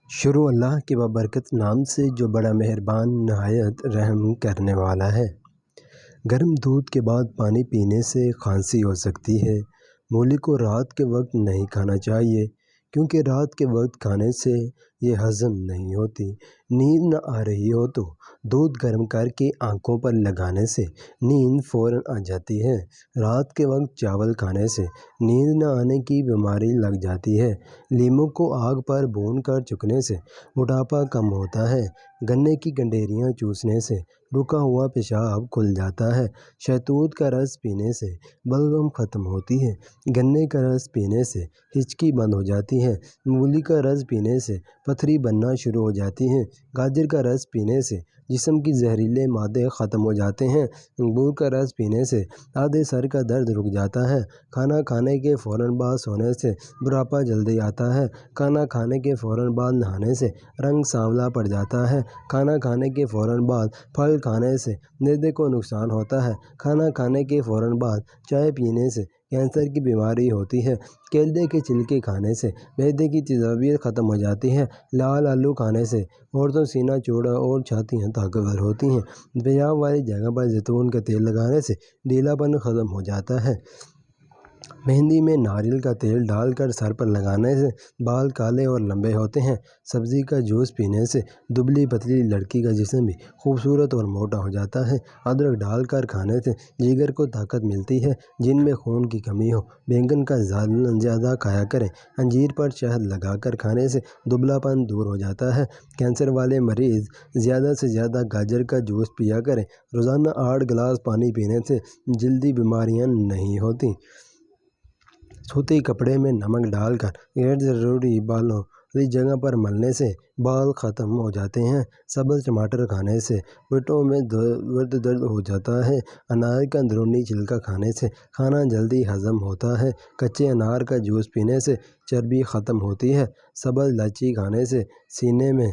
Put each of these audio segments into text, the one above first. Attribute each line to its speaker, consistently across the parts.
Speaker 1: شروع اللہ کے بابرکت نام سے جو بڑا مہربان نہایت رحم کرنے والا ہے۔ گرم دودھ کے بعد پانی پینے سے کھانسی ہو سکتی ہے۔ مولی کو رات کے وقت نہیں کھانا چاہیے کیونکہ رات کے وقت کھانے سے یہ ہضم نہیں ہوتی۔ نیند نہ آ رہی ہو تو دودھ گرم کر کے آنکھوں پر لگانے سے نیند فوراً آ جاتی ہے۔ رات کے وقت چاول کھانے سے نیند نہ آنے کی بیماری لگ جاتی ہے۔ لیموں کو آگ پر بھون کر چکھنے سے موٹاپا کم ہوتا ہے۔ گنے کی گنڈیریاں چوسنے سے رکا ہوا پیشاب کھل جاتا ہے۔ شہتوت کا رس پینے سے بلغم ختم ہوتی ہے۔ گنے کا رس پینے سے ہچکی بند ہو جاتی ہے۔ مولی کا رس پینے سے پتھری بننا شروع ہو جاتی ہے۔ گاجر کا رس پینے سے جسم کی زہریلے مادے ختم ہو جاتے ہیں۔ انگور کا رس پینے سے آدھے سر کا درد رک جاتا ہے۔ کھانا کھانے کے فوراً بعد سونے سے بڑھاپا جلدی آتا ہے۔ کھانا کھانے کے فوراً بعد نہانے سے رنگ سانولا پڑ جاتا ہے۔ کھانا کھانے کے فوراً بعد پھل کھانے سے معدے کو نقصان ہوتا ہے۔ کھانا کھانے کے فوراً بعد چائے پینے سے کینسر کی بیماری ہوتی ہے۔ کیلے کے چھلکے کھانے سے معدے کی تیزابیت ختم ہو جاتی ہے۔ لال آلو کھانے سے عورتوں سینہ چوڑا اور چھاتیاں طاقتور ہوتی ہیں۔ پیشاب والی جگہ پر زیتون کا تیل لگانے سے ڈھیلا پن ختم ہو جاتا ہے۔ مہندی میں ناریل کا تیل ڈال کر سر پر لگانے سے بال کالے اور لمبے ہوتے ہیں۔ سبزی کا جوس پینے سے دبلی پتلی لڑکی کا جسم بھی خوبصورت اور موٹا ہو جاتا ہے۔ ادرک ڈال کر کھانے سے جگر کو طاقت ملتی ہے۔ جن میں خون کی کمی ہو بیگن کا زیادہ کھایا کریں۔ انجیر پر شہد لگا کر کھانے سے دبلا پن دور ہو جاتا ہے۔ کینسر والے مریض زیادہ سے زیادہ گاجر کا جوس پیا کریں۔ روزانہ 8 گلاس پانی پینے سے جلدی بیماریاں نہیں ہوتی۔ سوتی کپڑے میں نمک ڈال کر غیر ضروری بالوں والی جگہ پر ملنے سے بال ختم ہو جاتے ہیں۔ سبز ٹماٹر کھانے سے پیٹوں میں درد ہو جاتا ہے۔ انار کا اندرونی چھلکا کھانے سے کھانا جلدی ہضم ہوتا ہے۔ کچے انار کا جوس پینے سے چربی ختم ہوتی ہے۔ سبز الائچی کھانے سے سینے میں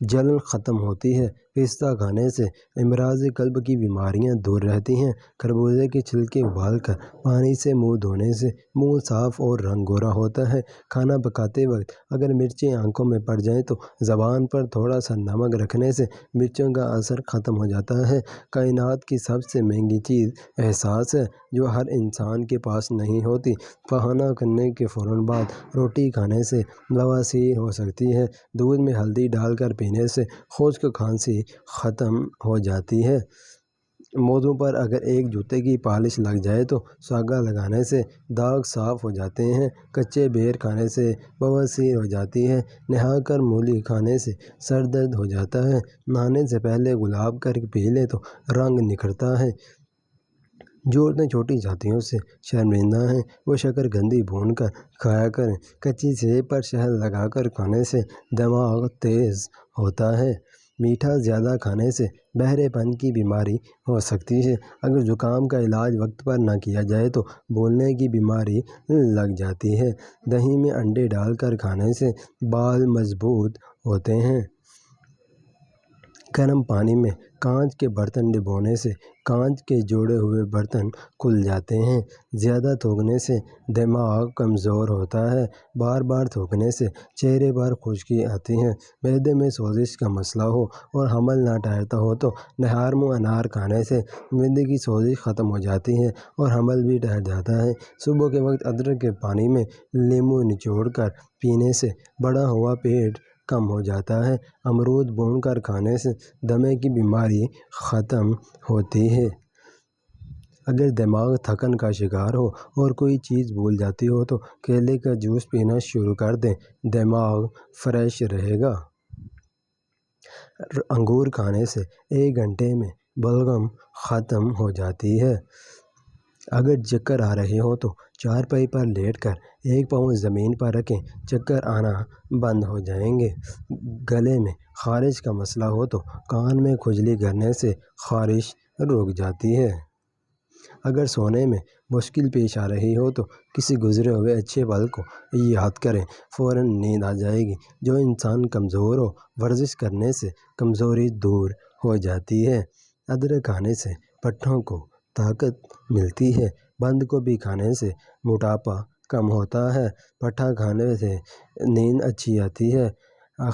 Speaker 1: جلن ختم ہوتی ہے۔ پستہ کھانے سے امراض قلب کی بیماریاں دور رہتی ہیں۔ خربوزے کے چھلکے ابال کر پانی سے منہ دھونے سے منہ صاف اور رنگ گورا ہوتا ہے۔ کھانا پکاتے وقت اگر مرچیں آنکھوں میں پڑ جائیں تو زبان پر تھوڑا سا نمک رکھنے سے مرچوں کا اثر ختم ہو جاتا ہے۔ کائنات کی سب سے مہنگی چیز احساس ہے جو ہر انسان کے پاس نہیں ہوتی۔ کھانا کھانے کے فوراً بعد روٹی کھانے سے بواسیر ہو سکتی ہے۔ دودھ میں ہلدی ڈال کر پینے سے خشک کھانسی ختم ہو جاتی ہے۔ موزوں پر اگر ایک جوتے کی پالش لگ جائے تو ساگا لگانے سے داغ صاف ہو جاتے ہیں۔ کچے بیر کھانے سے بواسیر ہو جاتی ہے۔ نہا کر مولی کھانے سے سر درد ہو جاتا ہے۔ نہانے سے پہلے گلاب کا پی لیں تو رنگ نکھرتا ہے۔ جو عورتیں چھوٹی چھاتیوں سے شرمندہ ہیں وہ شکر قندی بھون کر کھایا کریں۔ کچی سیب پر شہد لگا کر کھانے سے دماغ تیز ہوتا ہے۔ میٹھا زیادہ کھانے سے بہرے پن کی بیماری ہو سکتی ہے۔ اگر زکام کا علاج وقت پر نہ کیا جائے تو بولنے کی بیماری لگ جاتی ہے۔ دہی میں انڈے ڈال کر کھانے سے بال مضبوط ہوتے ہیں۔ گرم پانی میں کانچ کے برتن ڈبونے سے کانچ کے جوڑے ہوئے برتن کھل جاتے ہیں۔ زیادہ تھوکنے سے دماغ کمزور ہوتا ہے۔ بار بار تھوکنے سے چہرے پر خشکی آتی ہے۔ معدے میں سوزش کا مسئلہ ہو اور حمل نہ ٹھہرتا ہو تو نہار منہ انار کھانے سے معدے کی سوزش ختم ہو جاتی ہے اور حمل بھی ٹھہر جاتا ہے۔ صبح کے وقت ادرک کے پانی میں لیموں نچوڑ کر پینے سے بڑھا ہوا پیٹ کم ہو جاتا ہے۔ امرود بھون کر کھانے سے دمے کی بیماری ختم ہوتی ہے۔ اگر دماغ تھکن کا شکار ہو اور کوئی چیز بھول جاتی ہو تو کیلے کا جوس پینا شروع کر دیں، دماغ فریش رہے گا۔ انگور کھانے سے 1 گھنٹے میں بلغم ختم ہو جاتی ہے۔ اگر چکر آ رہے ہوں تو چارپائی پر لیٹ کر 1 پاؤں زمین پر رکھیں، چکر آنا بند ہو جائیں گے۔ گلے میں خارش کا مسئلہ ہو تو کان میں کھجلی کرنے سے خارش رک جاتی ہے۔ اگر سونے میں مشکل پیش آ رہی ہو تو کسی گزرے ہوئے اچھے پل کو یاد کریں، فوراً نیند آ جائے گی۔ جو انسان کمزور ہو ورزش کرنے سے کمزوری دور ہو جاتی ہے۔ ادرک کھانے سے پٹھوں کو طاقت ملتی ہے۔ بند گوبھی کھانے سے موٹاپا کم ہوتا ہے۔ پٹھا کھانے سے نیند اچھی آتی ہے۔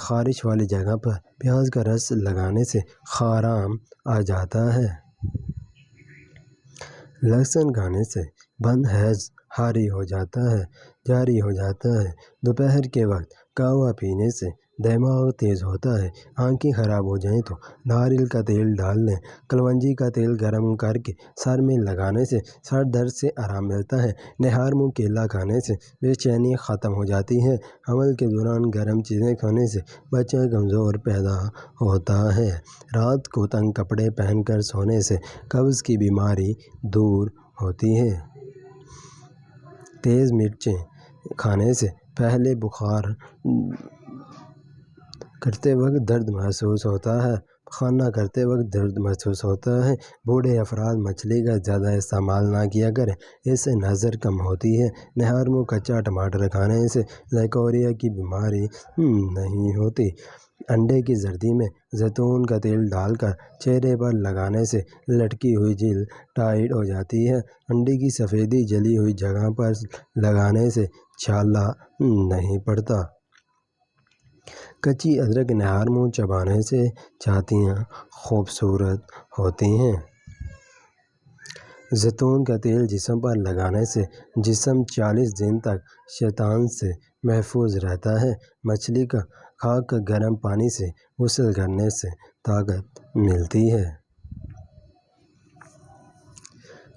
Speaker 1: خارش والی جگہ پر پیاز کا رس لگانے سے خارام آ جاتا ہے۔ لہسن کھانے سے بند حیض جاری ہو جاتا ہے۔ دوپہر کے وقت قہوہ پینے سے دماغ تیز ہوتا ہے۔ آنکھیں خراب ہو جائیں تو ناریل کا تیل ڈال لیں۔ کلونجی کا تیل گرم کر کے سر میں لگانے سے سر درد سے آرام ملتا ہے۔ نہار منہ کیلا کھانے سے بے چینی ختم ہو جاتی ہے۔ حمل کے دوران گرم چیزیں کھانے سے بچہ کمزور پیدا ہوتا ہے۔ رات کو تنگ کپڑے پہن کر سونے سے قبض کی بیماری دور ہوتی ہے۔ تیز مرچیں کھانے سے پہلے بخار کرتے وقت درد محسوس ہوتا ہے۔ پخانہ کرتے وقت درد محسوس ہوتا ہے۔ بوڑھے افراد مچھلی کا زیادہ استعمال نہ کیا کریں، اس سے نظر کم ہوتی ہے۔ نہار منہ کچا ٹماٹر کھانے سے لیکوریا کی بیماری نہیں ہوتی۔ انڈے کی زردی میں زیتون کا تیل ڈال کر چہرے پر لگانے سے لٹکی ہوئی جلد ٹائٹ ہو جاتی ہے۔ انڈے کی سفیدی جلی ہوئی جگہ پر لگانے سے چھالا نہیں پڑتا۔ کچی ادرک نہار منہ چبانے سے چھاتیاں خوبصورت ہوتی ہیں۔ زیتون کا تیل جسم پر لگانے سے جسم 40 دن تک شیطان سے محفوظ رہتا ہے۔ مچھلی کا خاک گرم پانی سے غسل کرنے سے طاقت ملتی ہے۔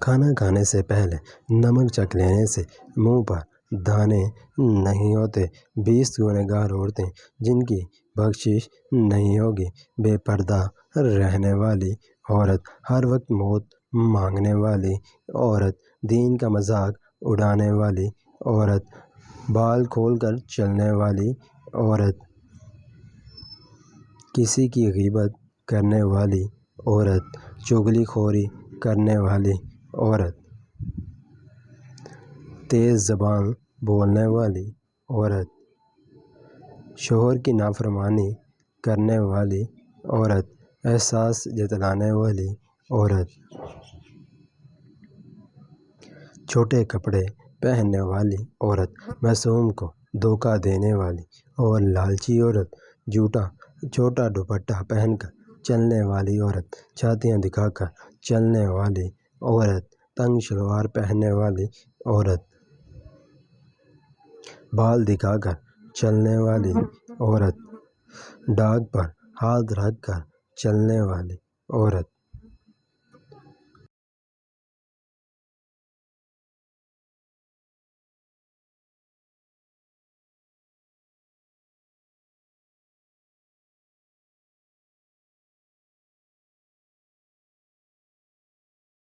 Speaker 1: کھانا کھانے سے پہلے نمک چکھ لینے سے منہ پر دانے نہیں ہوتے۔ 20 گنہگار عورتیں جن کی بخشش نہیں ہوگی۔ بے پردہ رہنے والی عورت، ہر وقت موت مانگنے والی عورت، دین کا مذاق اڑانے والی عورت، بال کھول کر چلنے والی عورت، کسی کی غیبت کرنے والی عورت، چغلی خوری کرنے والی عورت، تیز زبان بولنے والی عورت، شوہر کی نافرمانی کرنے والی عورت، احساس جتلانے والی عورت، چھوٹے کپڑے پہننے والی عورت، معصوم کو دھوکہ دینے والی اور لالچی عورت، چھوٹا دوپٹہ پہن کر چلنے والی عورت، چھاتیاں دکھا کر چلنے والی عورت، تنگ شلوار پہننے والی عورت، بال دکھا کر چلنے والی عورت، ڈاگ پر ہاتھ رکھ کر چلنے والی عورت۔